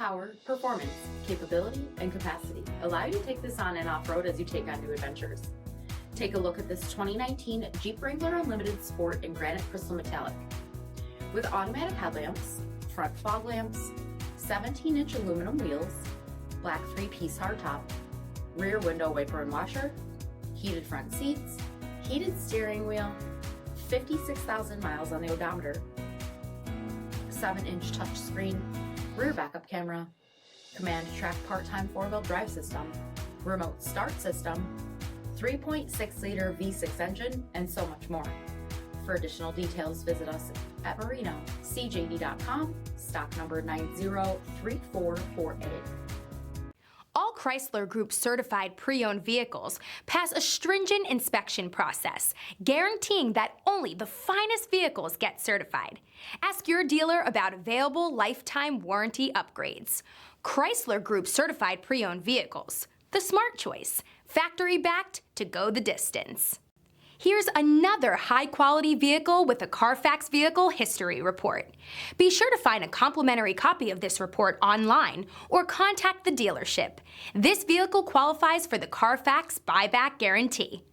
power, performance, capability, and capacity allow you to take this on and off-road as you take on new adventures. Take a look at this 2019 Jeep Wrangler Unlimited Sport in Granite Crystal Metallic. With automatic headlamps, front fog lamps, 17-inch aluminum wheels, black 3-piece hardtop, rear window wiper and washer, heated front seats, heated steering wheel, 56,000 miles on the odometer, 7-inch touchscreen, rear backup camera, command track part-time 4-wheel drive system, remote start system, 3.6-liter V6 engine, and so much more. For additional details, visit us at Marino, cjd.com, stock number 903448. All Chrysler Group certified pre-owned vehicles pass a stringent inspection process, guaranteeing that only the finest vehicles get certified. Ask your dealer about available lifetime warranty upgrades. Chrysler Group certified pre-owned vehicles, the smart choice, factory-backed to go the distance. Here's another high-quality vehicle with a Carfax Vehicle History Report. Be sure to find a complimentary copy of this report online or contact the dealership. This vehicle qualifies for the Carfax Buyback Guarantee.